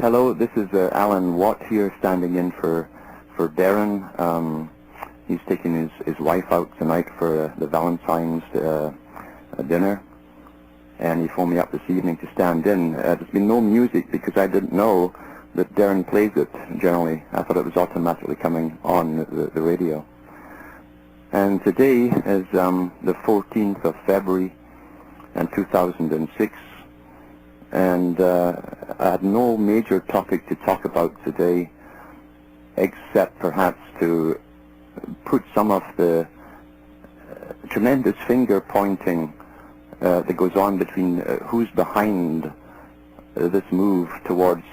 Hello, this is Alan Watt here, standing in for Darren. He's taking his wife out tonight for the Valentine's dinner, and he phoned me up this evening to stand in. There's been no music because I didn't know that Darren plays it generally. I thought it was automatically coming on the radio. And today is the 14th of February in 2006. And I had no major topic to talk about today, except perhaps to put some of the tremendous finger pointing that goes on between who's behind this move towards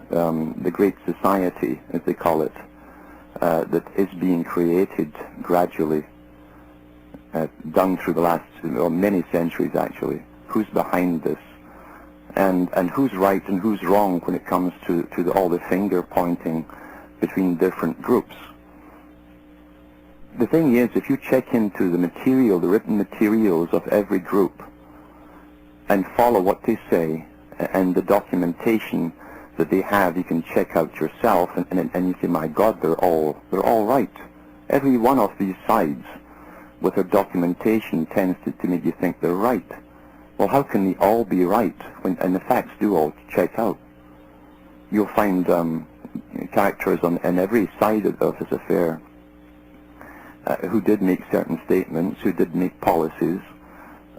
the Great Society, as they call it, that is being created gradually, done through the last many centuries actually. Who's behind this? And who's right and who's wrong when it comes to all the finger pointing between different groups. The thing is, if you check into the material, the written materials of every group, and follow what they say, and the documentation that they have, you can check out yourself, and you say, my God, they're all right. Every one of these sides, with their documentation, tends to make you think they're right. Well, how can they all be right and the facts do all check out? You'll find characters on every side of this affair who did make certain statements, who did make policies,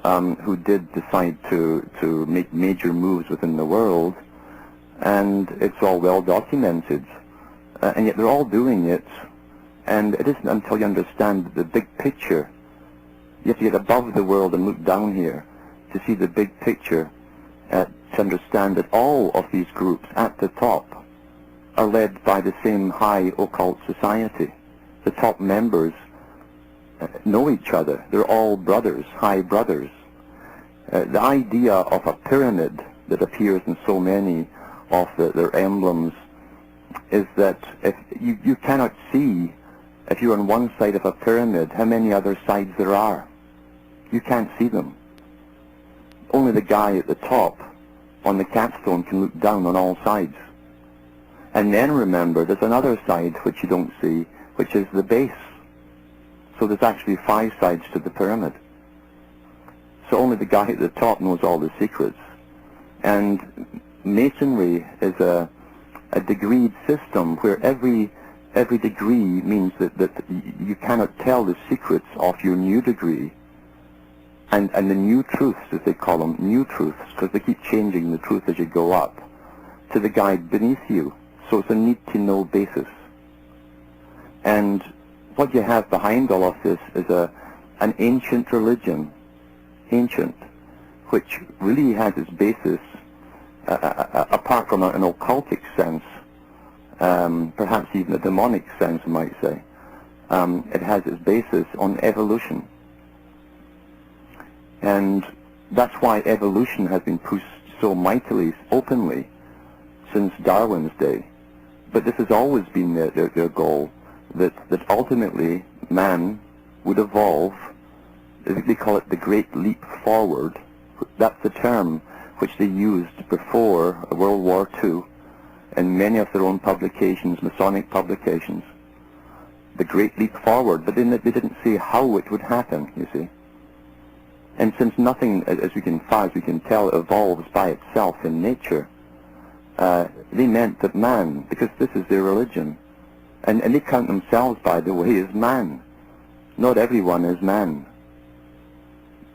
who did decide to make major moves within the world, and it's all well documented. And yet they're all doing it, and it isn't until you understand the big picture. You have to get above the world and look down here to see the big picture, to understand that all of these groups at the top are led by the same high occult society. The top members know each other. They're all brothers, high brothers. The idea of a pyramid that appears in so many of their emblems is that if you cannot see, if you're on one side of a pyramid, how many other sides there are. You can't see them. Only the guy at the top on the capstone can look down on all sides. And then remember, there's another side which you don't see, which is the base. So there's actually 5 sides to the pyramid. So only the guy at the top knows all the secrets. And Masonry is a degreed system where every degree means that you cannot tell the secrets of your new degree. And the new truths, as they call them, new truths, because they keep changing the truth as you go up, to the guy beneath you. So it's a need-to-know basis. And what you have behind all of this is an ancient religion, which really has its basis, apart from an occultic sense, perhaps even a demonic sense, you might say. It has its basis on evolution. And that's why evolution has been pushed so mightily, openly, since Darwin's day. But this has always been their goal, that ultimately man would evolve. They call it the Great Leap Forward. That's the term which they used before World War II in many of their own publications, Masonic publications. The Great Leap Forward, but then they didn't say how it would happen, you see. And since nothing, as we can tell, evolves by itself in nature, they meant that man, because this is their religion, and they count themselves, by the way, as man. Not everyone is man.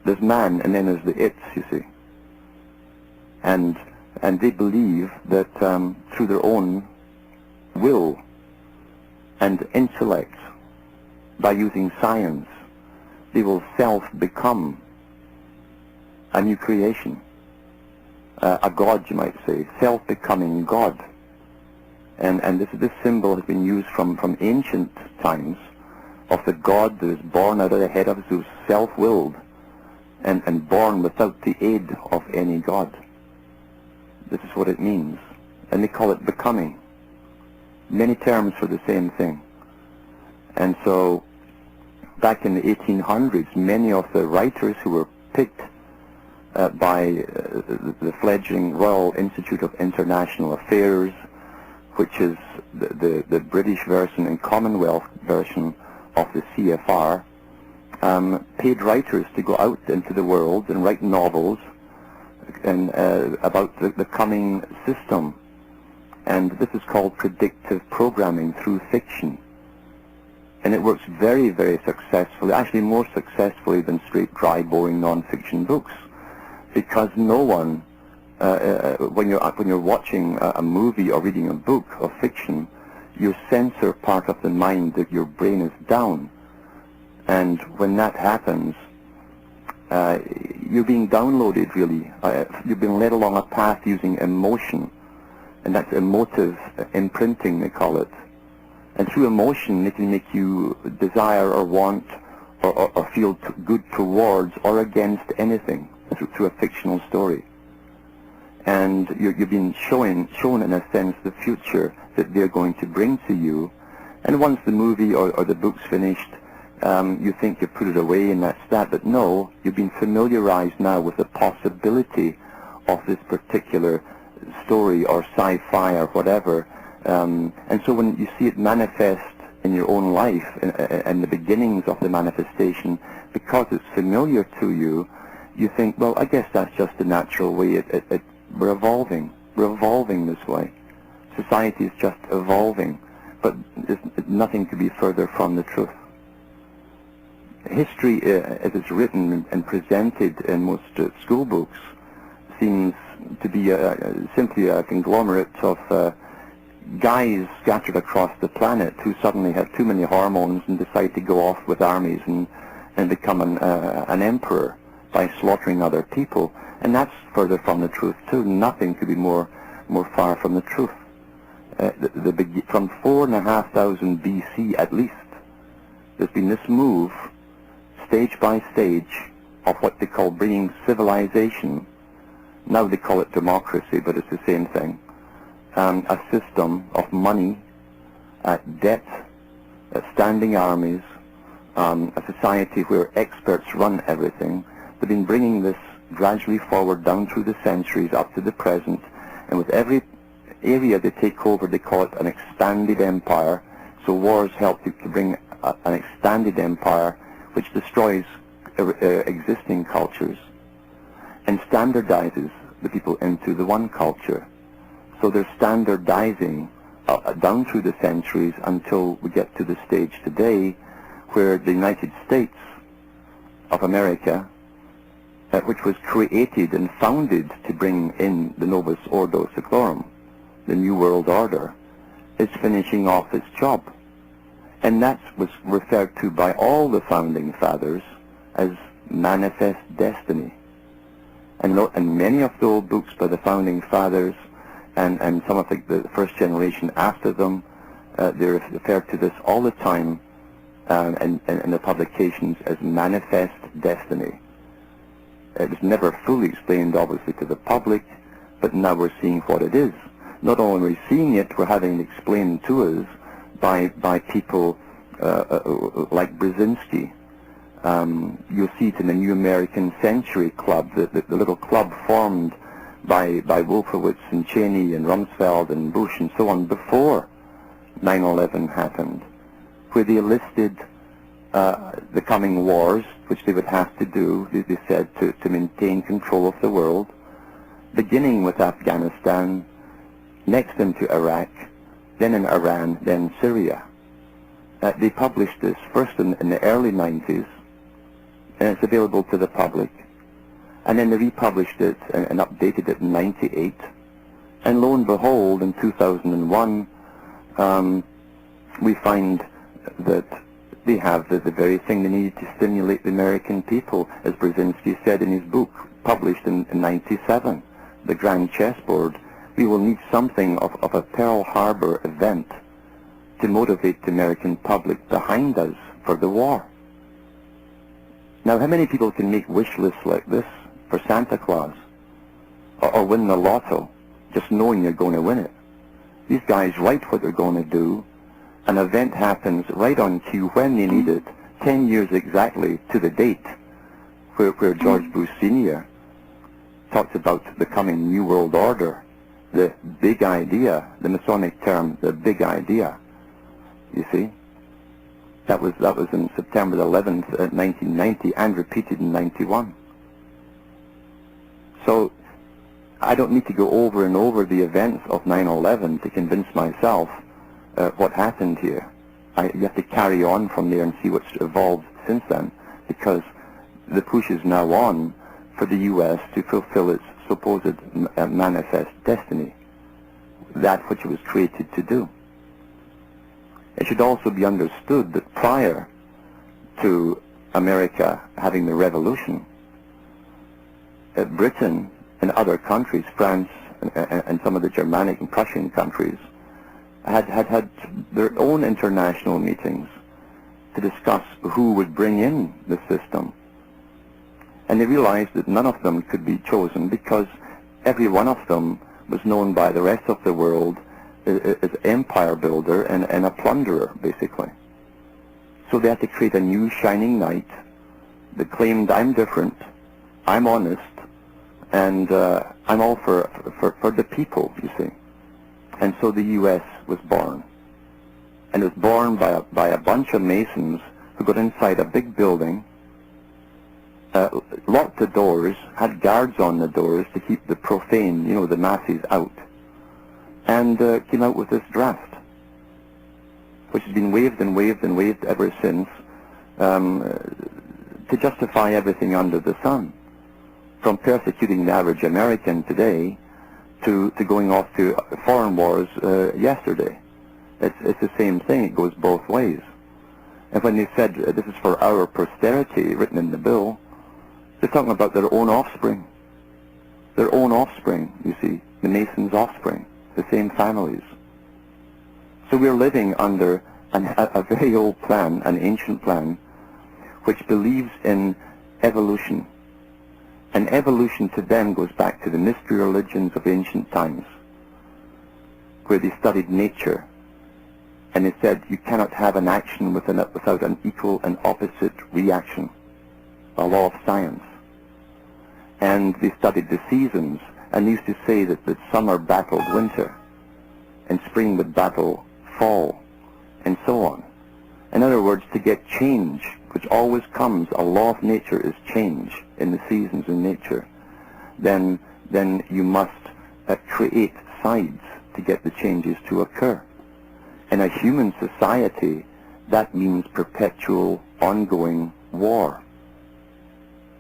There's man, and then there's the its, you see. And they believe that through their own will and intellect, by using science, they will self-become a new creation, a god, you might say, self-becoming God. And this symbol has been used from ancient times of the god that is born out of the head of Zeus, self-willed, and born without the aid of any god. This is what it means. And they call it becoming. Many terms for the same thing. And so, back in the 1800s, many of the writers who were picked by the fledgling Royal Institute of International Affairs, which is the British version and Commonwealth version of the CFR, paid writers to go out into the world and write novels and about the coming system. And this is called predictive programming through fiction. And it works very, very successfully, actually more successfully than straight, dry, boring non-fiction books, because no one, when you're watching a movie or reading a book of fiction, your censor part of the mind, that your brain is down. And when that happens, you're being downloaded, really. You've been led along a path using emotion, and that's emotive imprinting, they call it. And through emotion, they can make you desire or want or feel good towards or against anything through a fictional story. And you're being shown, in a sense, the future that they're going to bring to you. And once the movie or the book's finished, you think you've put it away and that's that. But no, you've been familiarized now with the possibility of this particular story or sci-fi or whatever. And so when you see it manifest in your own life and the beginnings of the manifestation, because it's familiar to you, you think, well, I guess that's just the natural way. We're evolving. We're evolving this way. Society is just evolving, but nothing could be further from the truth. History, as it's written and presented in most school books, seems to be simply a conglomerate of guys scattered across the planet who suddenly have too many hormones and decide to go off with armies and become an emperor by slaughtering other people. And that's further from the truth too. Nothing could be more far from the truth. From 4,500 BC at least, there's been this move, stage by stage, of what they call bringing civilization. Now they call it democracy, but it's the same thing. A system of money, debt, standing armies, a society where experts run everything. They've been bringing this gradually forward down through the centuries up to the present, and with every area they take over, they call it an expanded empire. So wars help to bring an expanded empire which destroys existing cultures and standardizes the people into the one culture. So they're standardizing down through the centuries until we get to the stage today where the United States of America, which was created and founded to bring in the Novus Ordo Seclorum, the New World Order, is finishing off its job. And that was referred to by all the founding fathers as manifest destiny. And many of the old books by the founding fathers and some of the first generation after them, they refer to this all the time in the publications as manifest destiny. It was never fully explained, obviously, to the public, but now we're seeing what it is. Not only are we seeing it, we're having it explained to us by people like Brzezinski. You'll see it in the New American Century Club, the little club formed by Wolfowitz and Cheney and Rumsfeld and Bush and so on before 9/11 happened, where they listed the coming wars, which they would have to do, they said, to maintain control of the world, beginning with Afghanistan, next into Iraq, then in Iran, then Syria. They published this first in the early 90s, and it's available to the public. And then they republished it and updated it in 98. And lo and behold, in 2001, we find that they have the very thing they needed to stimulate the American people, as Brzezinski said in his book, published in 97, The Grand Chessboard. We will need something of a Pearl Harbor event to motivate the American public behind us for the war. Now, how many people can make wish lists like this for Santa Claus? Or win the lotto, just knowing you're going to win it? These guys write what they're going to do. An event happens right on cue when they need it, 10 years exactly to the date, where George Bush Sr. talked about the coming New World Order the big idea, the Masonic term, the big idea, you see. That was in September 11th, 1990, and repeated in 91. So I don't need to go over and over the events of 9/11 to convince myself what happened here. You have to carry on from there and see what's evolved since then, because the push is now on for the U.S. to fulfill its supposed manifest destiny, that which it was created to do. It should also be understood that prior to America having the revolution, Britain and other countries, France and some of the Germanic and Prussian countries, had their own international meetings to discuss who would bring in the system. And they realized that none of them could be chosen because every one of them was known by the rest of the world as empire builder and a plunderer, basically. So they had to create a new shining knight that claimed, I'm different, I'm honest, and I'm all for the people, you see. And so the U.S. was born. And it was born by a bunch of Masons who got inside a big building, locked the doors, had guards on the doors to keep the profane, the masses out, and came out with this draft, which has been waved and waved and waved ever since, to justify everything under the sun, from persecuting the average American today to going off to foreign wars yesterday. It's the same thing. It goes both ways. And when they said this is for our posterity, written in the bill, they're talking about their own offspring. Their own offspring, you see, the Masons' offspring, the same families. So we're living under a very old plan, an ancient plan, which believes in evolution. And evolution to them goes back to the mystery religions of ancient times, where they studied nature. And they said you cannot have an action without an equal and opposite reaction, a law of science. And they studied the seasons, and used to say that summer battled winter, and spring would battle fall, and so on. In other words, to get change, which always comes, a law of nature is change in the seasons in nature, then you must create sides to get the changes to occur. In a human society, that means perpetual, ongoing war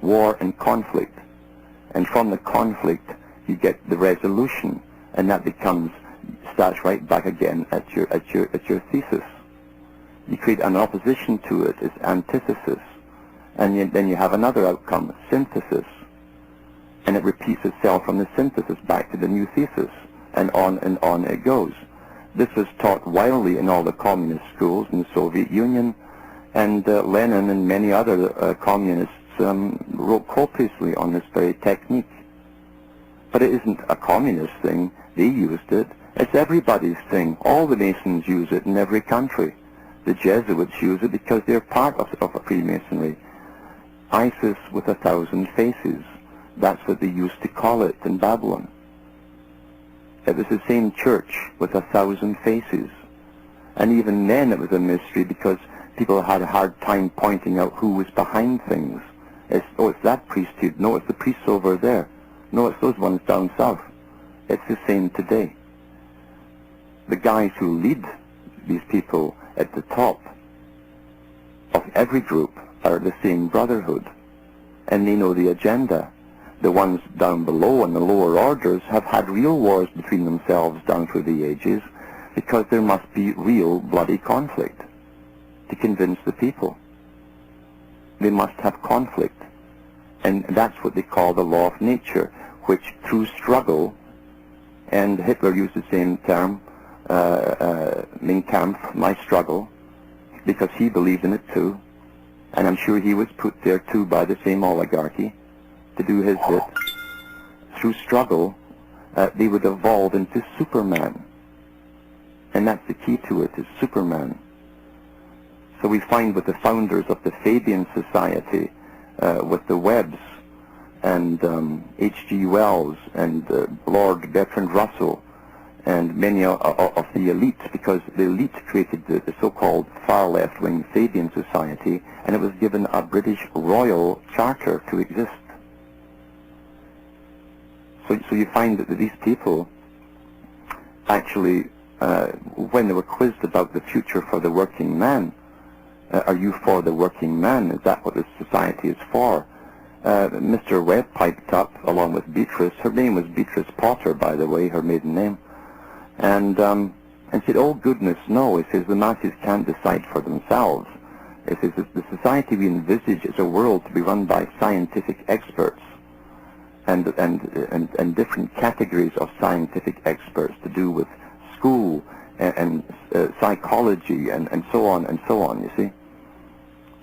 and conflict. And from the conflict, you get the resolution, and that starts right back again at your thesis. You create an opposition to it as antithesis, and then you have another outcome, synthesis, and it repeats itself from the synthesis back to the new thesis, and on it goes. This was taught widely in all the communist schools in the Soviet Union, and Lenin and many other communists wrote copiously on this very technique. But it isn't a communist thing. They used it. It's everybody's thing. All the Masons use it in every country. The Jesuits use it because they're part of a Freemasonry. Isis with 1,000 faces. That's what they used to call it in Babylon. It was the same church with 1,000 faces. And even then it was a mystery because people had a hard time pointing out who was behind things. It's that priesthood. No, it's the priests over there. No, it's those ones down south. It's the same today. The guys who lead these people at the top of every group are the same brotherhood. And they know the agenda. The ones down below in the lower orders have had real wars between themselves down through the ages because there must be real bloody conflict to convince the people. They must have conflict. And that's what they call the law of nature, which through struggle, and Hitler used the same term, Mein Kampf, my struggle, because he believed in it too, and I'm sure he was put there too by the same oligarchy to do his bit. Through struggle, they would evolve into Superman. And that's the key to it, is Superman. So we find with the founders of the Fabian Society, with the Webbs, and H.G. Wells and Lord Bertrand Russell and many of the elites, because the elites created the so-called far left-wing Fabian Society, and it was given a British royal charter to exist. So you find that these people actually, when they were quizzed about the future for the working man, are you for the working man? Is that what this society is for? Mr. Webb piped up along with Beatrice. Her name was Beatrice Potter, by the way, her maiden name. And said, oh goodness, no. He says the masses can't decide for themselves. He says the society we envisage is a world to be run by scientific experts and different categories of scientific experts to do with school and psychology and so on, you see.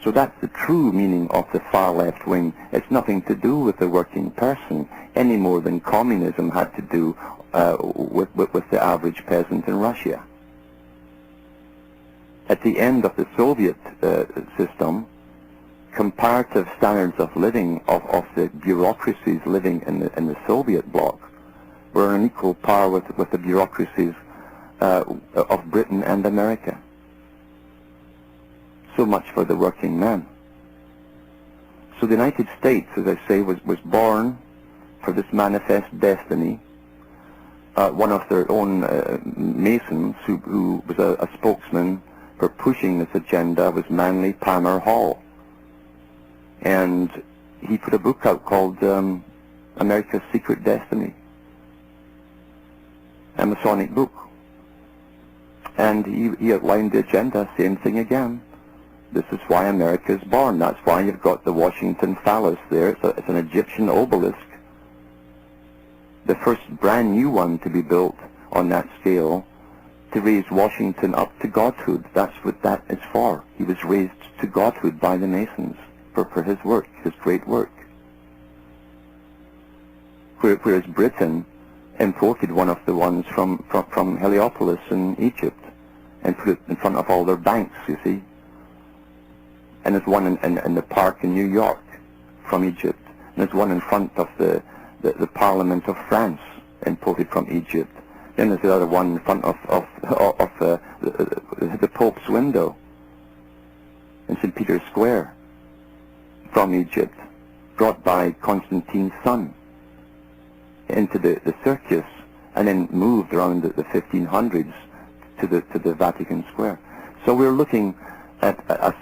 So that's the true meaning of the far left wing. It's nothing to do with the working person any more than communism had to do with the average peasant in Russia. At the end of the Soviet system, comparative standards of living of the bureaucracies living in the Soviet bloc were on equal par with the bureaucracies of Britain and America. So much for the working man. So the United States, as I say, was born for this manifest destiny. One of their own Masons, who was a spokesman for pushing this agenda, was Manly Palmer Hall. And he put a book out called America's Secret Destiny, a Masonic book. And he outlined the agenda, same thing again. This is why America is born. That's why you've got the Washington phallus there. It's an Egyptian obelisk. The first brand new one to be built on that scale to raise Washington up to godhood. That's what that is for. He was raised to godhood by the Masons for his work, his great work. Whereas Britain imported one of the ones from Heliopolis in Egypt and put it in front of all their banks, you see. And there's one in the park in New York from Egypt. And there's one in front of the Parliament of France, imported from Egypt. Then there's the other one in front of the Pope's window in St. Peter's Square, from Egypt, brought by Constantine's son into the circus, and then moved around the 1500s to the Vatican Square. So we're looking at a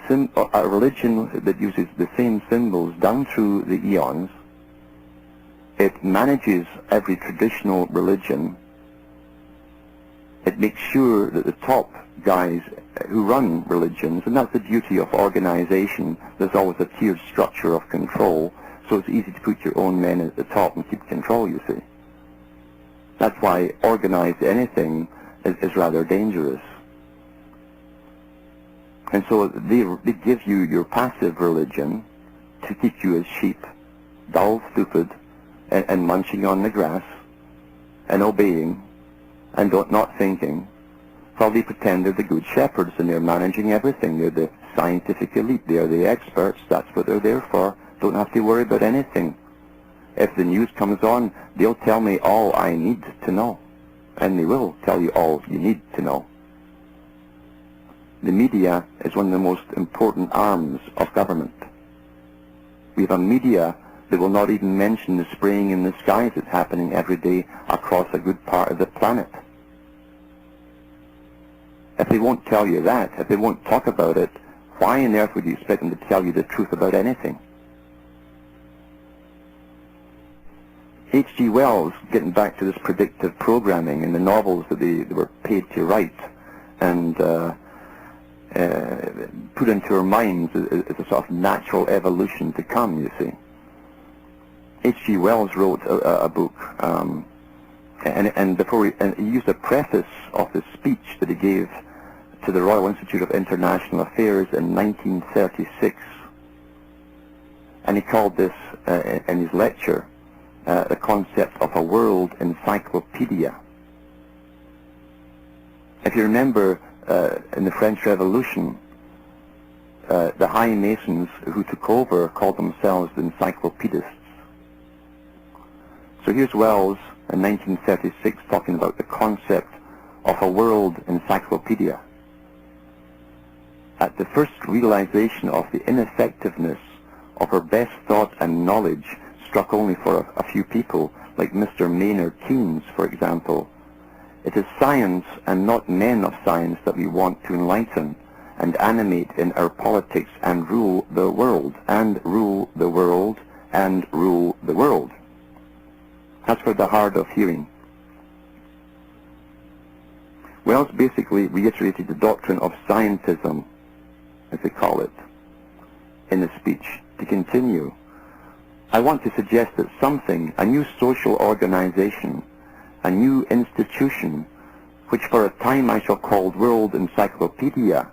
religion that uses the same symbols down through the eons. It manages every traditional religion. It makes sure that the top guys who run religions, and that's the beauty of organization, there's always a tiered structure of control, so it's easy to put your own men at the top and keep control, you see. That's why organized anything is rather dangerous. And so they give you your passive religion to keep you as sheep, dull, stupid, and munching on the grass, and obeying, and not thinking, while they pretend they're the good shepherds and they're managing everything. They're the scientific elite. They're the experts. That's what they're there for. Don't have to worry about anything. If the news comes on, they'll tell me all I need to know. And they will tell you all you need to know. The media is one of the most important arms of government. We have a media that will not even mention the spraying in the skies that's happening every day across a good part of the planet. If they won't tell you that, if they won't talk about it, why on earth would you expect them to tell you the truth about anything? H.G. Wells, getting back to this predictive programming and the novels that they were paid to write and put into our minds as a sort of natural evolution to come, you see. H.G. Wells wrote a book, and he used a preface of the speech that he gave to the Royal Institute of International Affairs in 1936, and he called this, in his lecture, the concept of a world encyclopedia. If you remember, in the French Revolution, the High Masons who took over called themselves the encyclopedists. So here's Wells in 1936 talking about the concept of a world encyclopedia. At the first realization of the ineffectiveness of our best thought and knowledge struck only for a few people, like Mr. Maynard Keynes, for example, it is science and not men of science that we want to enlighten and animate in our politics and rule the world, and rule the world, and rule the world. That's for the hard of hearing. Wells basically reiterated the doctrine of scientism, as they call it, in the speech. To continue, I want to suggest that something, a new social organization, a new institution, which for a time I shall call World Encyclopedia.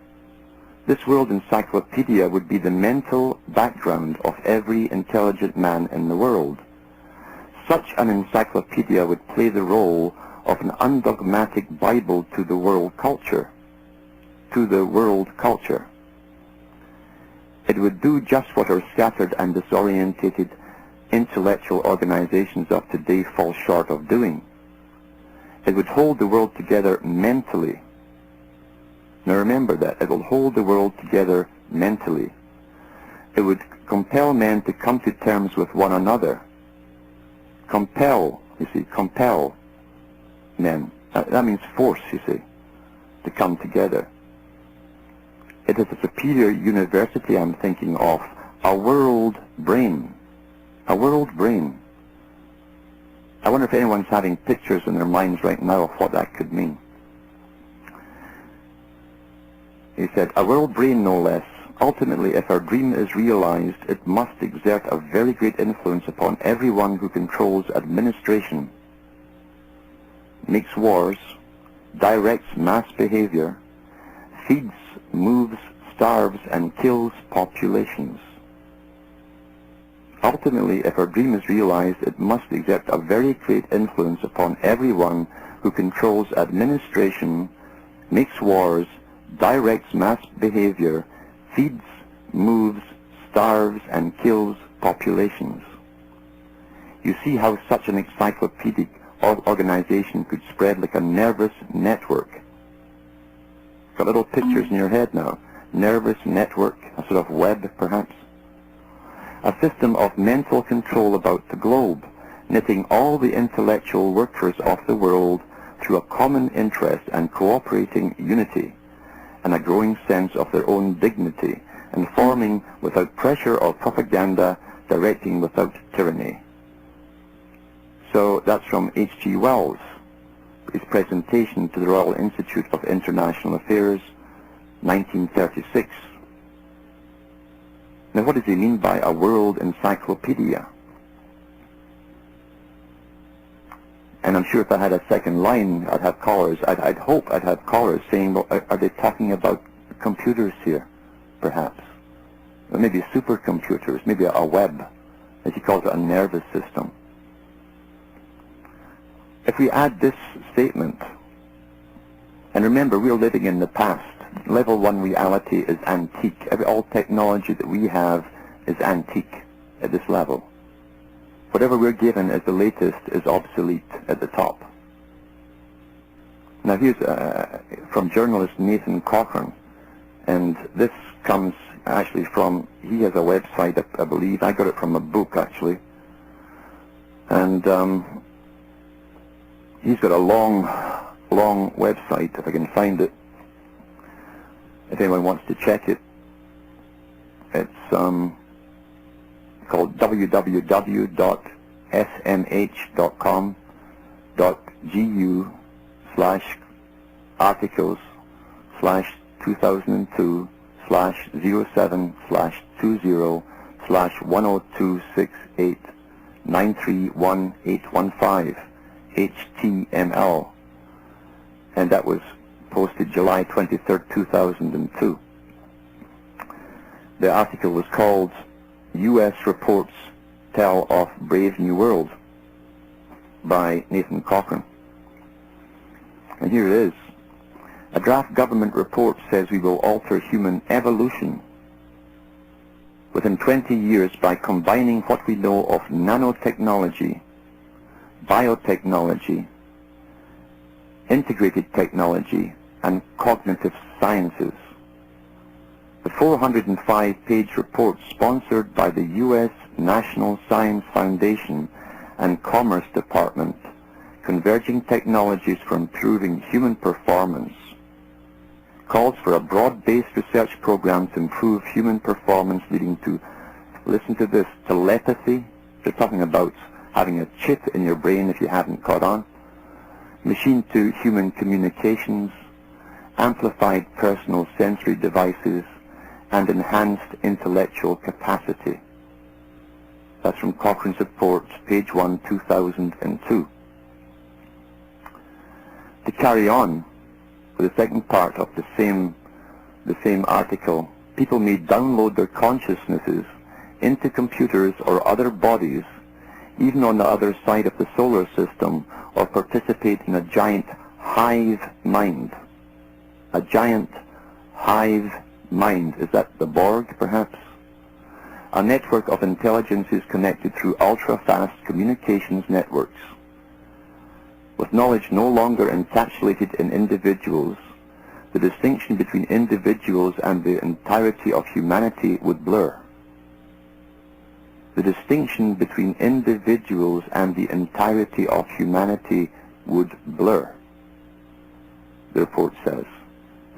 This World Encyclopedia would be the mental background of every intelligent man in the world. Such an encyclopedia would play the role of an undogmatic Bible to the world culture. To the world culture. It would do just what our scattered and disorientated intellectual organizations of today fall short of doing. It would hold the world together mentally. Now remember that. It will hold the world together mentally. It would compel men to come to terms with one another. Compel, you see, compel men. That means force, you see, to come together. It is a superior university I'm thinking of, a world brain. A world brain. I wonder if anyone's having pictures in their minds right now of what that could mean. He said, a world brain no less. Ultimately, if our dream is realized, it must exert a very great influence upon everyone who controls administration, makes wars, directs mass behavior, feeds, moves, starves, and kills populations. Ultimately, if our dream is realized, it must exert a very great influence upon everyone who controls administration, makes wars, directs mass behavior, feeds, moves, starves, and kills populations. You see how such an encyclopedic organization could spread like a nervous network. Got little pictures in your head now. Nervous network, a sort of web, perhaps. A system of mental control about the globe, knitting all the intellectual workers of the world through a common interest and cooperating unity, and a growing sense of their own dignity, and forming without pressure or propaganda, directing without tyranny. So that's from H.G. Wells, his presentation to the Royal Institute of International Affairs, 1936. Now what does he mean by a world encyclopedia? And I'm sure if I had a second line, I'd have callers. I'd hope I'd have callers saying, well, are they talking about computers here, perhaps? Or maybe supercomputers, maybe a web, as he calls it, a nervous system. If we add this statement, and remember, we're living in the past. Level 1 reality is antique. All technology that we have is antique at this level. Whatever we're given as the latest is obsolete at the top. Now here's from journalist Nathan Cochran, and this comes actually from, he has a website, I believe. I got it from a book, actually. And he's got a long website, if I can find it. If anyone wants to check it, it's called www.smh.com.gu/articles/2002/07/20/10268931815 HTML, and that was posted July 23rd, 2002. The article was called U.S. Reports Tell of Brave New World by Nathan Cochran. And here it is. A draft government report says we will alter human evolution within 20 years by combining what we know of nanotechnology biotechnology, integrated technology, and cognitive sciences. The 405-page report, sponsored by the U.S. National Science Foundation and Commerce Department, Converging Technologies for Improving Human Performance, calls for a broad-based research program to improve human performance, leading to, listen to this, telepathy. They're talking about having a chip in your brain, if you haven't caught on, machine-to-human communications, amplified personal sensory devices, and enhanced intellectual capacity. That's from Cochrane's report, page 1, 2002. To carry on with the second part of the same article, people may download their consciousnesses into computers or other bodies, even on the other side of the solar system, or participate in a giant hive mind. A giant hive mind. Is that the Borg, perhaps? A network of intelligences connected through ultra-fast communications networks. With knowledge no longer encapsulated in individuals, the distinction between individuals and the entirety of humanity would blur. The distinction between individuals and the entirety of humanity would blur. The report says,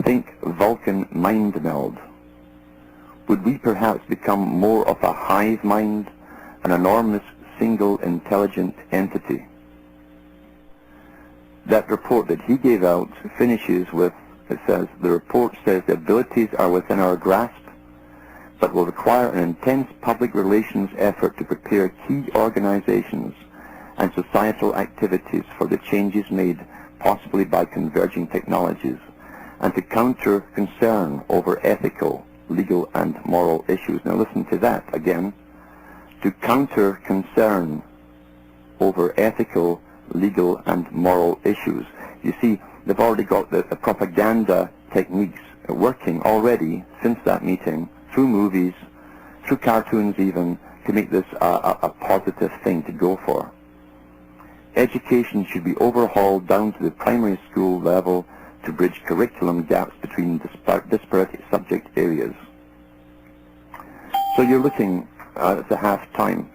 think Vulcan mind meld. Would we perhaps become more of a hive mind, an enormous single intelligent entity? That report that he gave out finishes with, it says, the report says the abilities are within our grasp, but will require an intense public relations effort to prepare key organizations and societal activities for the changes made possibly by converging technologies, and to counter concern over ethical, legal, and moral issues. Now listen to that again. To counter concern over ethical, legal, and moral issues. You see, they've already got the propaganda techniques working already since that meeting, through movies, through cartoons even, to make this a positive thing to go for. Education should be overhauled down to the primary school level to bridge curriculum gaps between disparate subject areas. So you're looking at the half-time,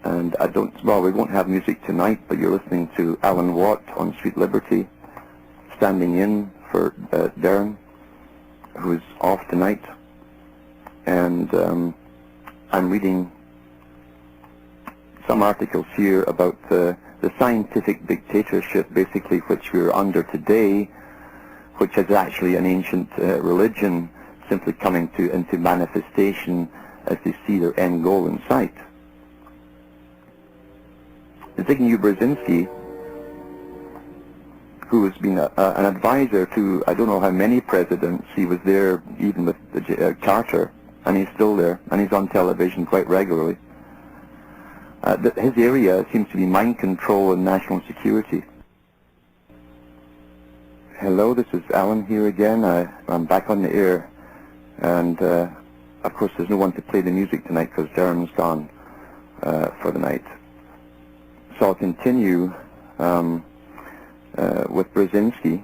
and we won't have music tonight, but you're listening to Alan Watt on Sweet Liberty, standing in for Darren, who's off tonight. And I'm reading some articles here about the scientific dictatorship, basically, which we're under today, which is actually an ancient religion simply coming into manifestation as they see their end goal in sight. Zbigniew Brzezinski, who has been an advisor to I don't know how many presidents, he was there even with Carter, and he's still there, and he's on television quite regularly. His area seems to be mind control and national security. Hello, this is Alan here again. I'm back on the air, and of course there's no one to play the music tonight because Darren's gone for the night. So I'll continue with Brzezinski.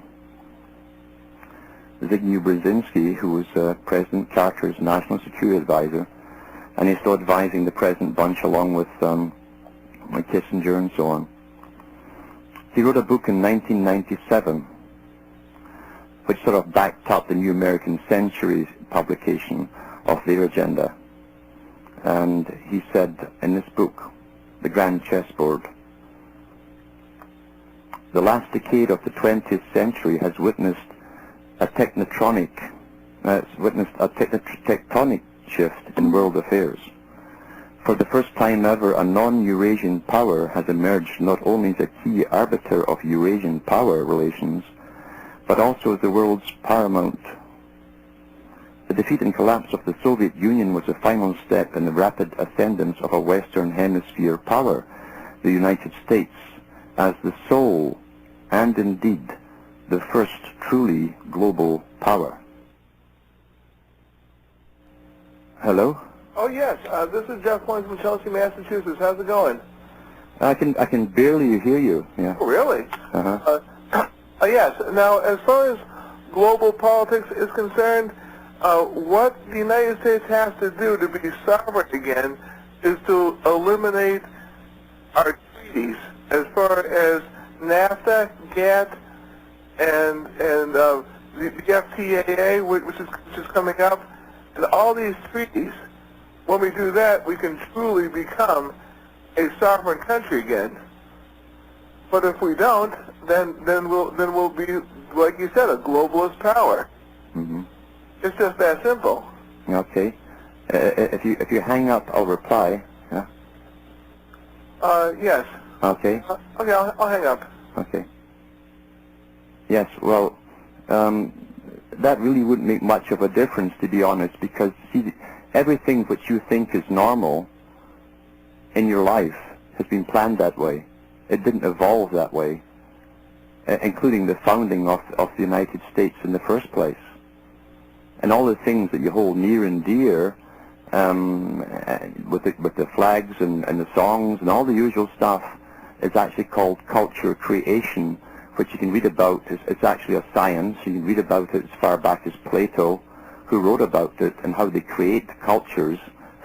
Zbigniew Brzezinski, who was President Carter's national security advisor, and he's still advising the present bunch along with Kissinger and so on. He wrote a book in 1997 which sort of backed up the New American Century publication of their agenda. And he said in this book, The Grand Chessboard, the last decade of the 20th century has witnessed a tectonic shift in world affairs. For the first time ever, a non-Eurasian power has emerged not only as a key arbiter of Eurasian power relations, but also as the world's paramount. The defeat and collapse of the Soviet Union was a final step in the rapid ascendance of a Western Hemisphere power, the United States, as the sole and indeed the first truly global power. Hello? Oh, yes. This is Jeff Point from Chelsea, Massachusetts. How's it going? I can barely hear you. Yeah. Oh, really? Uh-huh. Yes. Now, as far as global politics is concerned, what the United States has to do to be sovereign again is to eliminate our treaties as far as NAFTA, GATT, and the FTAA, which is coming up, and all these treaties. When we do that, we can truly become a sovereign country again. But if we don't, then we'll be, like you said, a globalist power. Mm-hmm. It's just that simple. Okay. If you hang up, I'll reply. Yeah. Yes. Okay. Okay, I'll hang up. Okay. Yes. Well, that really wouldn't make much of a difference, to be honest, because see, everything which you think is normal in your life has been planned that way. It didn't evolve that way, including the founding of the United States in the first place. And all the things that you hold near and dear, with the flags and the songs and all the usual stuff, is actually called culture creation, which you can read about. It's actually a science. You can read about it as far back as Plato, who wrote about it and how they create cultures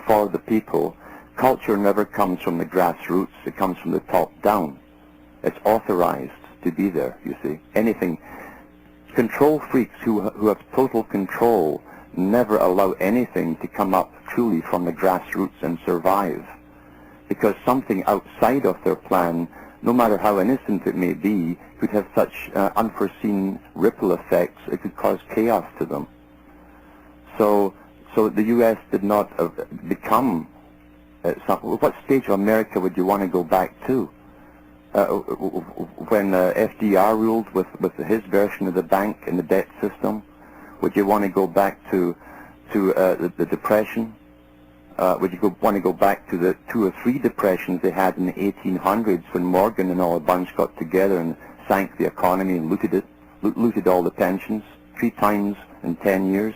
for the people. Culture never comes from the grassroots. It comes from the top down. It's authorized to be there, you see. Anything. Control freaks who have total control never allow anything to come up truly from the grassroots and survive. Because something outside of their plan, no matter how innocent it may be, could have such unforeseen ripple effects, it could cause chaos to them. So the U.S. did not become... what stage of America would you want to go back to? When FDR ruled with his version of the bank and the debt system? Would you want to go back to the Depression? Would you want to go back to the 2 or 3 depressions they had in the 1800s when Morgan and all a bunch got together and sank the economy and looted all the pensions 3 times in 10 years?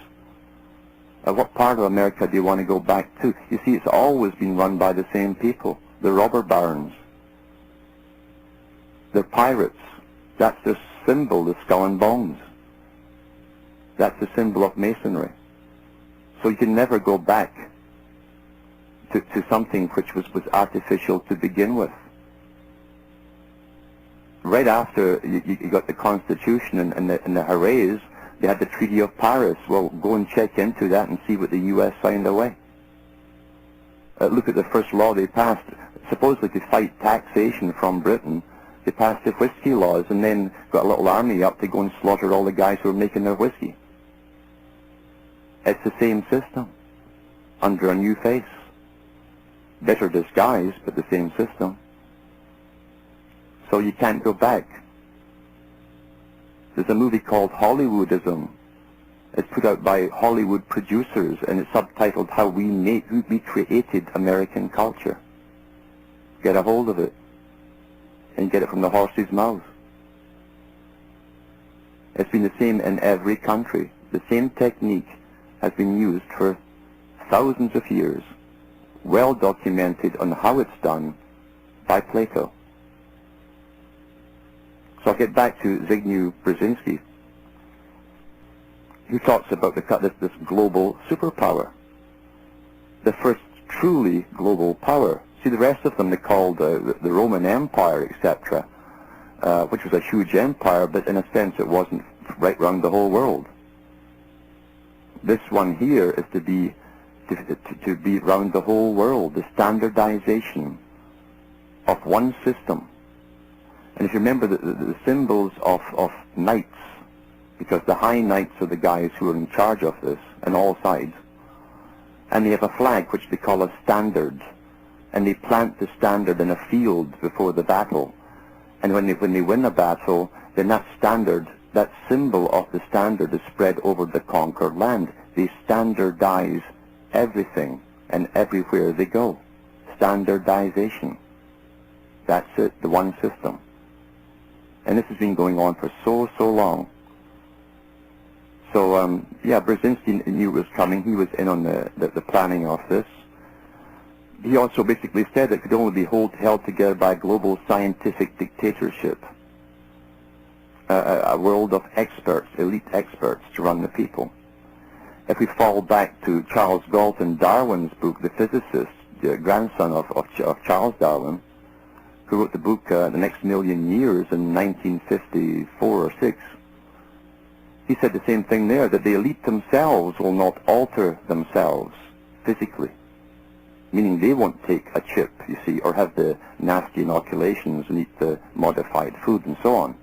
What part of America do you want to go back to? You see, it's always been run by the same people, the robber barons. They're pirates. That's their symbol, the skull and bones. That's the symbol of masonry. So you can never go back to something which was artificial to begin with. Right after you got the Constitution and the hoorays, they had the Treaty of Paris. Well, go and check into that and see what the U.S. signed away. Look at the first law they passed, supposedly to fight taxation from Britain. They passed the whiskey laws and then got a little army up to go and slaughter all the guys who were making their whiskey. It's the same system, under a new face. Better disguised, but the same system. So you can't go back. There's a movie called Hollywoodism. It's put out by Hollywood producers, and it's subtitled How We Created American Culture. Get a hold of it, and get it from the horse's mouth. It's been the same in every country. The same technique has been used for thousands of years, well documented on how it's done by Plato. So I'll get back to Zbigniew Brzezinski, who talks about this global superpower, the first truly global power. See, the rest of them they called the Roman Empire, etc., which was a huge empire, but in a sense it wasn't right round the whole world. This one here is to be round the whole world, the standardization of one system. And if you remember the symbols of knights, because the high knights are the guys who are in charge of this on all sides, and they have a flag which they call a standard, and they plant the standard in a field before the battle, and when they win a battle, then that standard, that symbol of the standard is spread over the conquered land. They standardize everything and everywhere they go. Standardization. That's it, the one system. And this has been going on for so long. So, yeah, Brzezinski knew it was coming. He was in on the planning of this. he also basically said it could only be held together by global scientific dictatorship, a world of experts, elite experts, to run the people. If we fall back to Charles Galton Darwin's book, The Physicist, the grandson of Charles Darwin, who wrote the book The Next Million Years in 1954 or 6, he said the same thing there, that the elite themselves will not alter themselves physically, meaning they won't take a chip, you see, or have the nasty inoculations and eat the modified food and so on.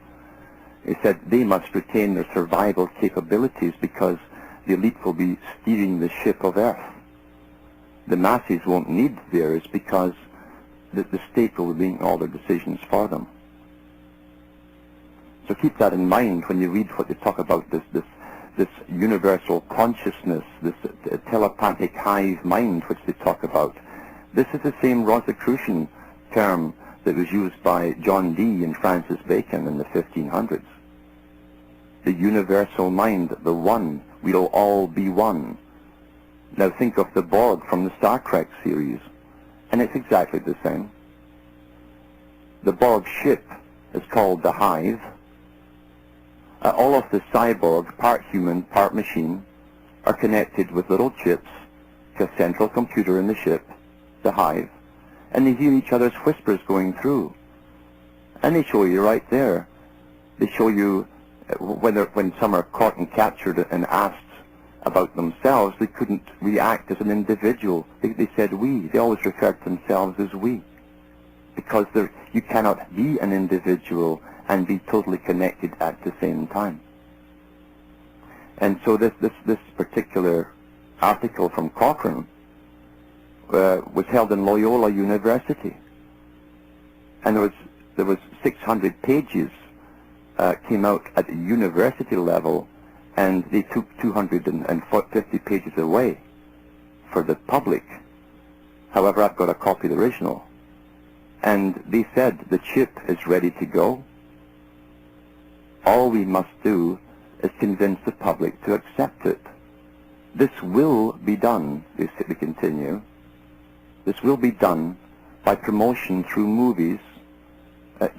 He said they must retain their survival capabilities because the elite will be steering the ship of Earth. The masses won't need theirs because the state will be making all their decisions for them. So keep that in mind when you read what they talk about, this universal consciousness, this telepathic hive mind which they talk about. This is the same Rosicrucian term that was used by John Dee and Francis Bacon in the 1500s. The universal mind, the one, we'll all be one. Now think of the Borg from the Star Trek series, and it's exactly the same. The Borg ship is called the Hive. All of the cyborgs, part human, part machine, are connected with little chips to a central computer in the ship, the Hive, and they hear each other's whispers going through. And they show you right there. They show you when some are caught and captured and asked about themselves, they couldn't react as an individual. They said we. They always referred to themselves as we. Because you cannot be an individual and be totally connected at the same time. And so this particular article from Cochrane was held in Loyola University. And there was 600 pages came out at the university level, and they took 250 pages away for the public. However, I've got a copy of the original. And they said the chip is ready to go. All we must do is convince the public to accept it. This will be done, they continue. This will be done by promotion through movies,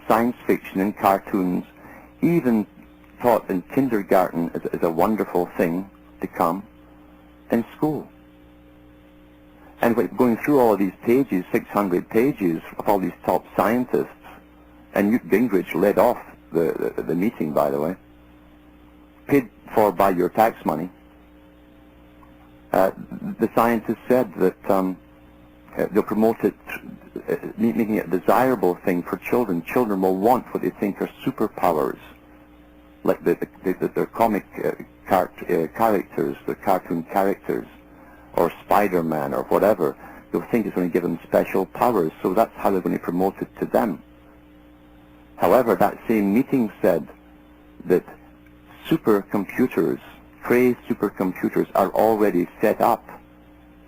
science fiction and cartoons, even taught in kindergarten is a wonderful thing to come, in school. And going through all of these pages, 600 pages of all these top scientists, and Newt Gingrich led off the meeting, by the way, paid for by your tax money, the scientists said that they'll promote it, making it a desirable thing for children. Children will want what they think are superpowers, like their comic characters, their cartoon characters, or Spider-Man or whatever. They'll think it's going to give them special powers, so that's how they're going to promote it to them. However, that same meeting said that supercomputers, Cray supercomputers, are already set up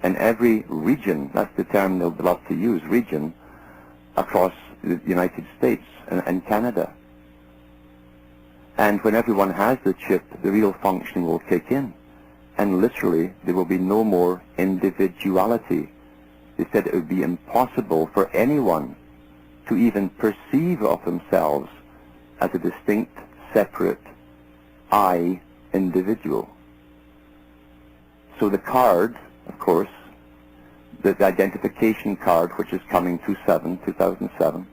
in every region, that's the term they'll love to use, region, across the United States and Canada. And when everyone has the chip, the real functioning will kick in. And literally, there will be no more individuality. They said it would be impossible for anyone to even perceive of themselves as a distinct, separate, I individual. So the card, of course, the identification card, which is coming 2007,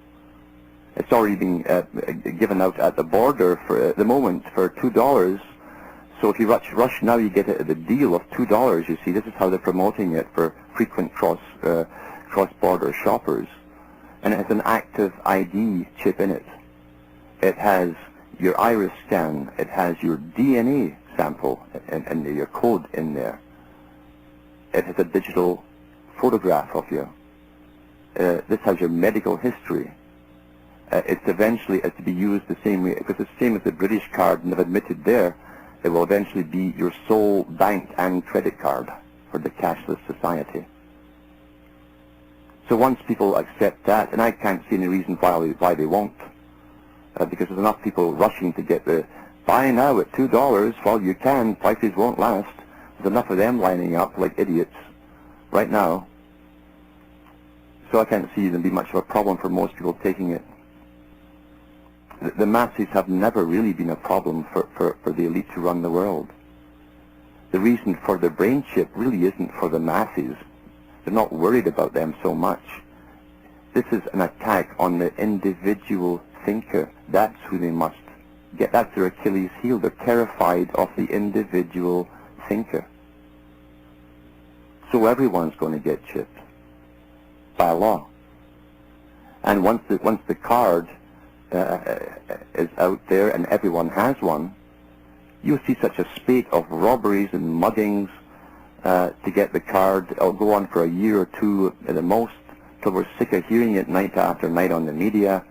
it's already been given out at the border for the moment for $2. So if you rush now, you get it at a deal of $2. You see, this is how they're promoting it for frequent cross-border shoppers. And it has an active ID chip in it. It has your iris scan. It has your DNA sample and your code in there. It has a digital photograph of you. This has your medical history. It's eventually to be used the same way, because it's the same as the British card, and they've admitted there, it will eventually be your sole bank and credit card for the cashless society. So once people accept that, and I can't see any reason why they won't, because there's enough people rushing to get the buy now at $2 while you can, prices won't last. There's enough of them lining up like idiots right now. So I can't see there'd be much of a problem for most people taking it. The masses have never really been a problem for the elite to run the world. The reason for the brain chip really isn't for the masses. They're not worried about them so much. This is an attack on the individual thinker. That's who they must get. That's their Achilles heel. They're terrified of the individual thinker. So everyone's going to get chipped by law. And once the card is out there and everyone has one, you'll see such a spate of robberies and muggings to get the card. It'll go on for a year or two at the most, till we're sick of hearing it night after night on the media.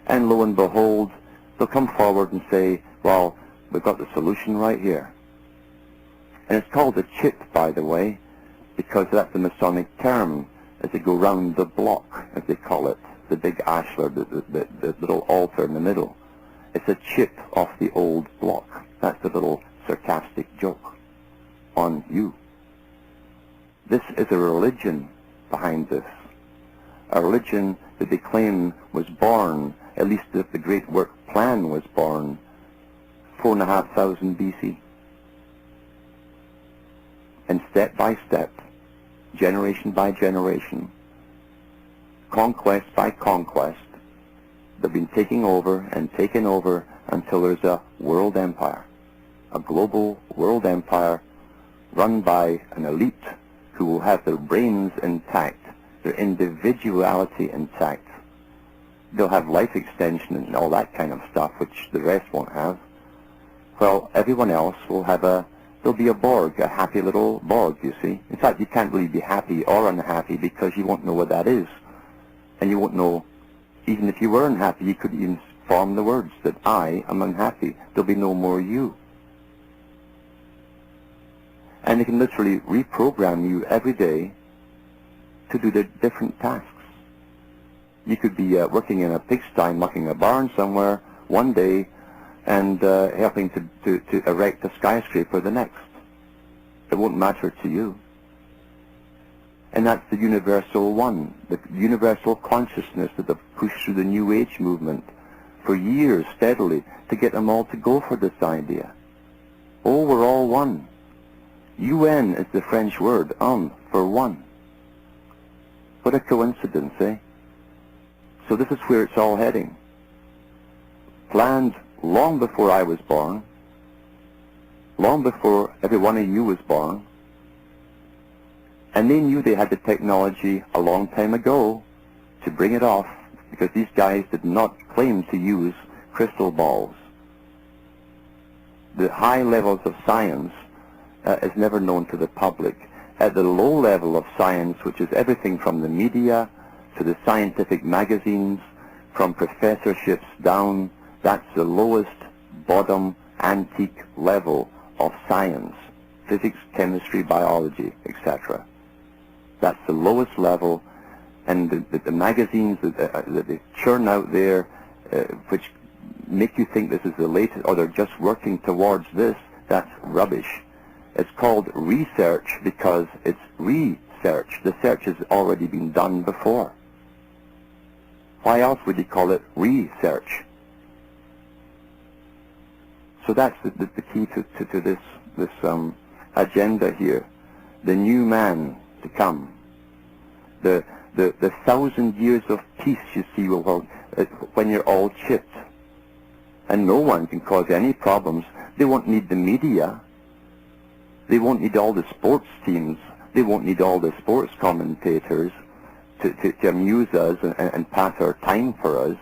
And lo and behold, they'll come forward and say, well, we've got the solution right here. And it's called a chip, by the way, because that's the Masonic term, as they go round the block, as they call it, the big ashlar, the little altar in the middle. It's a chip off the old block. That's the little sarcastic joke on you. This is a religion behind this. A religion that they claim was born, at least if the Great Work Plan was born, 4,500 BC. And step by step, generation by generation, conquest by conquest, they've been taking over and taken over until there's a world empire, a global world empire run by an elite who will have their brains intact, their individuality intact. They'll have life extension and all that kind of stuff, which the rest won't have. Well, everyone else will have there'll be a Borg, a happy little Borg, you see. In fact, you can't really be happy or unhappy because you won't know what that is. And you won't know, even if you were unhappy, you could even form the words that I am unhappy. There'll be no more you. And they can literally reprogram you every day to do the different tasks. You could be working in a pigsty, mucking a barn somewhere one day and helping to erect a skyscraper the next. It won't matter to you. And that's the universal one, the universal consciousness that they've pushed through the New Age movement for years steadily to get them all to go for this idea. Oh, we're all one. UN is the French word, for one. What a coincidence, eh? So this is where it's all heading. Planned long before I was born, long before every one of you was born, and they knew they had the technology a long time ago to bring it off, because these guys did not claim to use crystal balls. The high levels of science is never known to the public. At the low level of science, which is everything from the media to the scientific magazines, from professorships down, that's the lowest bottom antique level of science. Physics, chemistry, biology, etc. That's the lowest level, and the magazines that they churn out there, which make you think this is the latest, or they're just working towards this, that's rubbish. It's called research because it's research. The search has already been done before. Why else would you call it research? So that's the key to this agenda here. The new man to come. The 1,000 years of peace, you see, when you're all chipped. And no one can cause any problems. They won't need the media. They won't need all the sports teams. They won't need all the sports commentators to amuse us and pass our time for us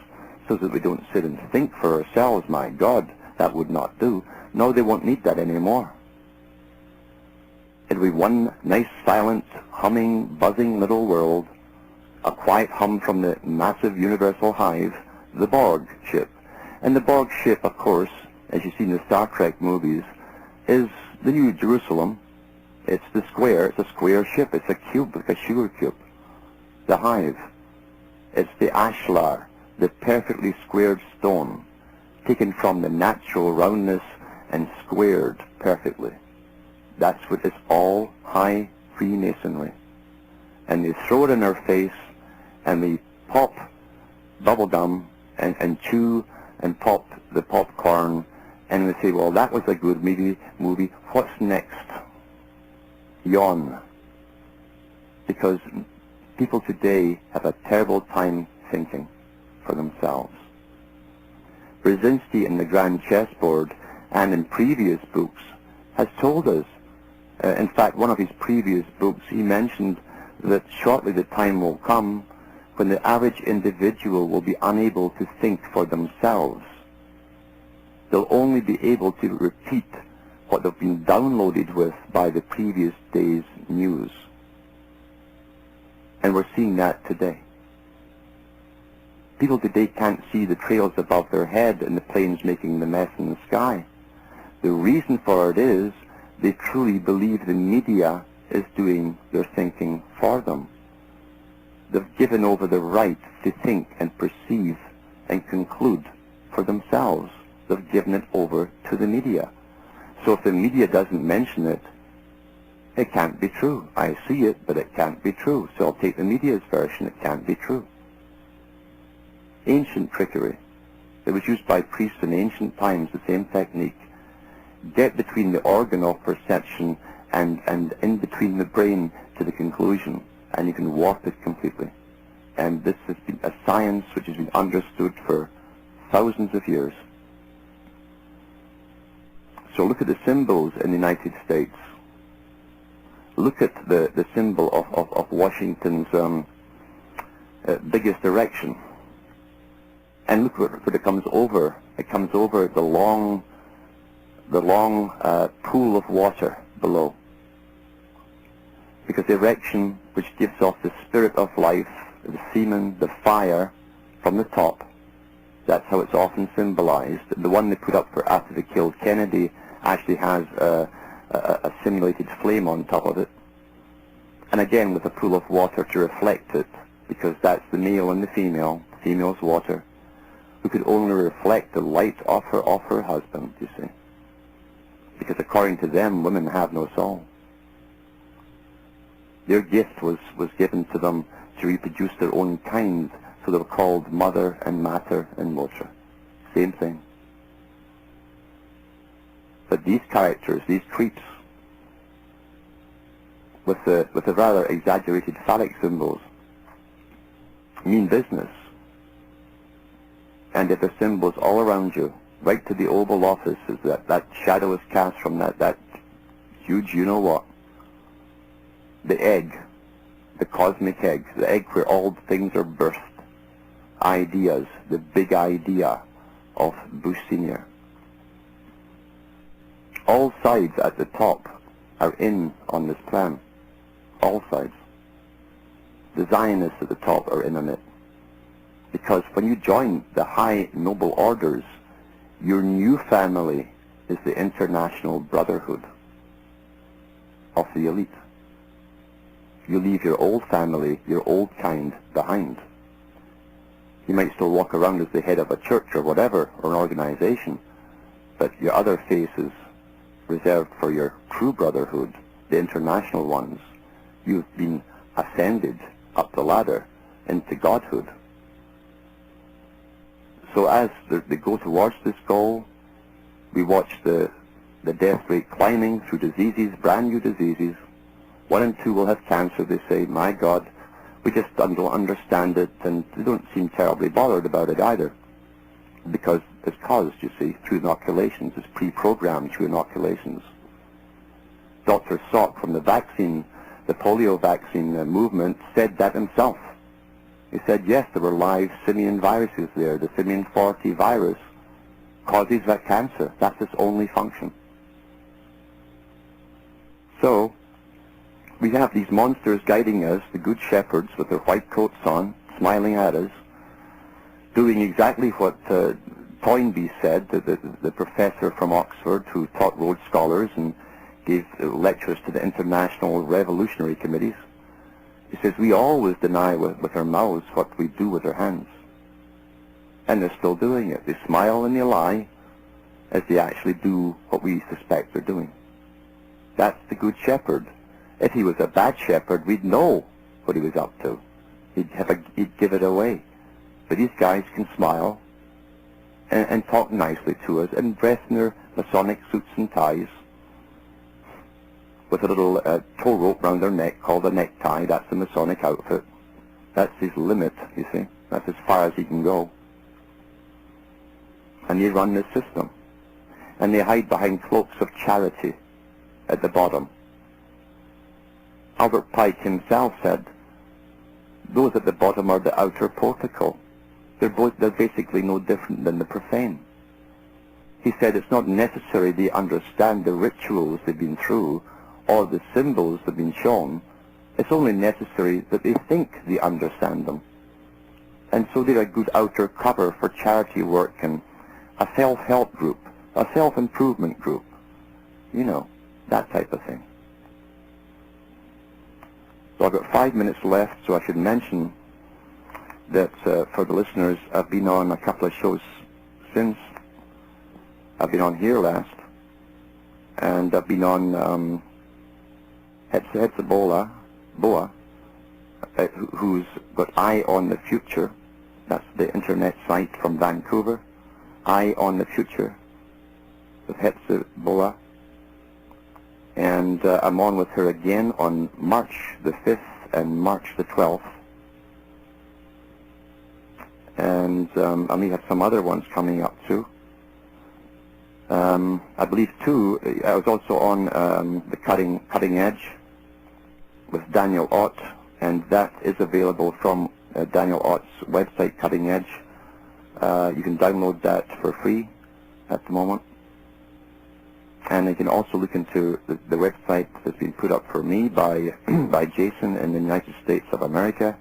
so that we don't sit and think for ourselves. My God, that would not do. No, they won't need that anymore. It'll be one nice, silent, humming, buzzing little world, a quiet hum from the massive universal hive, the Borg ship. And the Borg ship, of course, as you see in the Star Trek movies, is the New Jerusalem. It's the square. It's a square ship. It's a cube, like a sugar cube. The hive. It's the ashlar, the perfectly squared stone, taken from the natural roundness and squared perfectly. That's what it's all high Freemasonry. And they throw it in our face and we pop bubble gum and chew and pop the popcorn, and we say, well, that was a good movie. What's next? Yawn. Because people today have a terrible time thinking for themselves. Brzezinski in The Grand Chessboard and in previous books has told us, in fact, one of his previous books, he mentioned that shortly the time will come when the average individual will be unable to think for themselves. They'll only be able to repeat what they've been downloaded with by the previous day's news. And we're seeing that today. People today can't see the trails above their head and the planes making the mess in the sky. The reason for it is they truly believe the media is doing their thinking for them. They've given over the right to think and perceive and conclude for themselves. They've given it over to the media. So if the media doesn't mention it, it can't be true. I see it, but it can't be true. So I'll take the media's version. It can't be true. Ancient trickery. It was used by priests in ancient times, the same technique. Get between the organ of perception and in between the brain to the conclusion, and you can warp it completely. And this has been a science which has been understood for thousands of years. So look at the symbols in the United States. Look at the symbol of Washington's biggest erection. And look what it comes over. It comes over the long pool of water below. Because erection, which gives off the spirit of life, the semen, the fire from the top, that's how it's often symbolized. The one they put up for after they killed Kennedy actually has a simulated flame on top of it. And again with a pool of water to reflect it, because that's the male and the female's water, who could only reflect the light of her husband, you see. Because according to them, women have no soul. Their gift was given to them to reproduce their own kind, so they were called mother and mater and motor. Same thing. But these characters, these creeps, with the rather exaggerated phallic symbols, mean business. And if the symbols all around you, right to the Oval Office, is that shadow is cast from that huge you-know-what. The egg, the cosmic egg, the egg where all things are birthed. Ideas, the big idea of Bush Sr. All sides at the top are in on this plan. All sides. The Zionists at the top are in on it. Because when you join the high noble orders, your new family is the international brotherhood of the elite. You leave your old family, your old kind, behind. You might still walk around as the head of a church or whatever, or an organization, but your other face is reserved for your true brotherhood, the international ones. You've been ascended up the ladder into godhood. So as they go towards this goal, we watch the death rate climbing through diseases, brand new diseases. 1 and 2 will have cancer, they say. My God, we just don't understand it, and they don't seem terribly bothered about it either. Because it's caused, you see, through inoculations. It's pre-programmed through inoculations. Dr. Salk from the vaccine, the polio vaccine movement, said that himself. He said, yes, there were live simian viruses there. The simian 40 virus causes that cancer. That's its only function. So, we have these monsters guiding us, the good shepherds with their white coats on, smiling at us, doing exactly what Toynbee said, the professor from Oxford who taught Rhodes Scholars and gave lectures to the international revolutionary committees. He says, we always deny with our mouths what we do with our hands. And they're still doing it. They smile and they lie as they actually do what we suspect they're doing. That's the good shepherd. If he was a bad shepherd, we'd know what he was up to. he'd give it away. But these guys can smile and talk nicely to us and dress in their Masonic suits and ties with a little tow rope round their neck called a necktie. That's the Masonic outfit. That's his limit, you see. That's as far as he can go. And they run this system. And they hide behind cloaks of charity at the bottom. Albert Pike himself said, those at the bottom are the outer portico. They're basically no different than the profane. He said it's not necessary they understand the rituals they've been through or the symbols they've been shown. It's only necessary that they think they understand them. And so they're a good outer cover for charity work and a self-help group, a self-improvement group. You know, that type of thing. So I've got 5 minutes left, so I should mention that for the listeners, I've been on a couple of shows since. I've been on here last, and I've been on Hetsabala, Boa, who's got Eye on the Future. That's the internet site from Vancouver. Eye on the Future with Hetsabala. And I'm on with her again on March the 5th and March the 12th. And I may have some other ones coming up too. I believe too, I was also on the Cutting Edge with Daniel Ott, and that is available from Daniel Ott's website, Cutting Edge. You can download that for free at the moment. And you can also look into the website that's been put up for me by by Jason in the United States of America,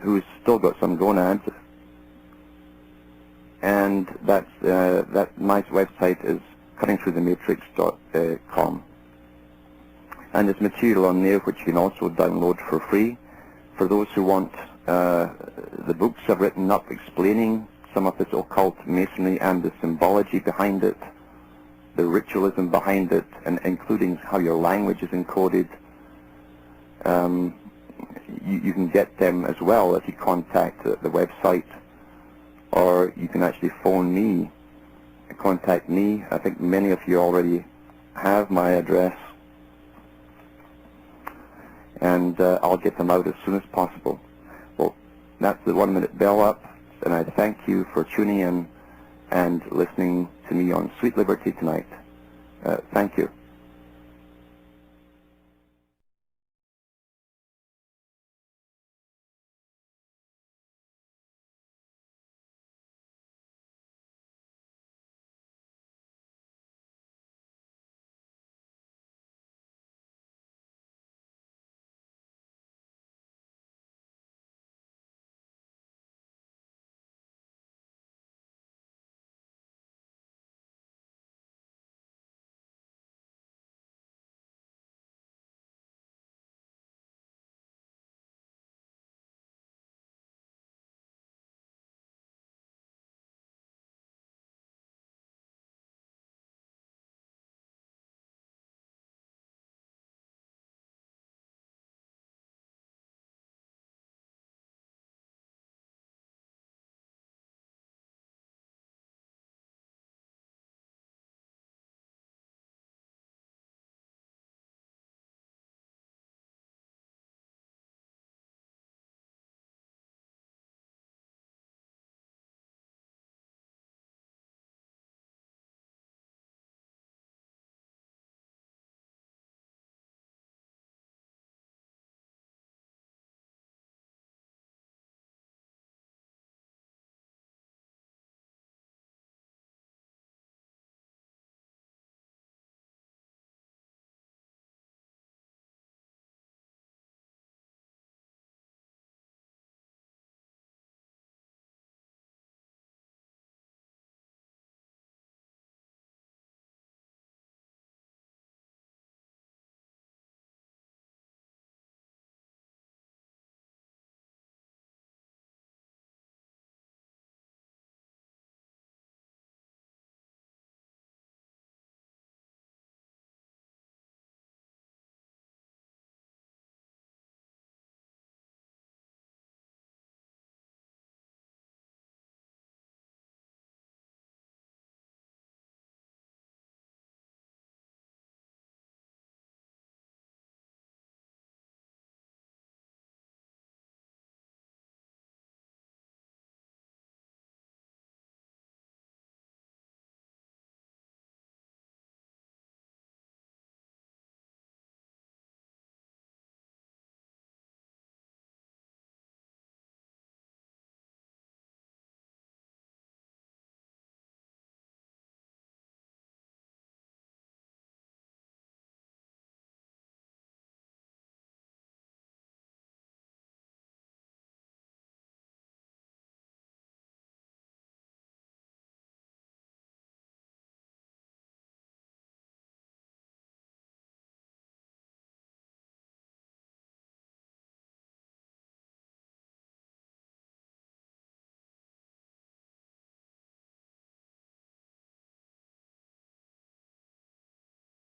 who's still got some gonads. And that my website is cuttingthroughthematrix.com. And there's material on there which you can also download for free. For those who want the books I've written up explaining some of this occult masonry and the symbology behind it, the ritualism behind it, and including how your language is encoded, you can get them as well if you contact the website, or you can actually phone me, contact me. I think many of you already have my address, and I'll get them out as soon as possible. Well, that's the 1 minute bell up, and I thank you for tuning in and listening to me on Sweet Liberty tonight. Thank you.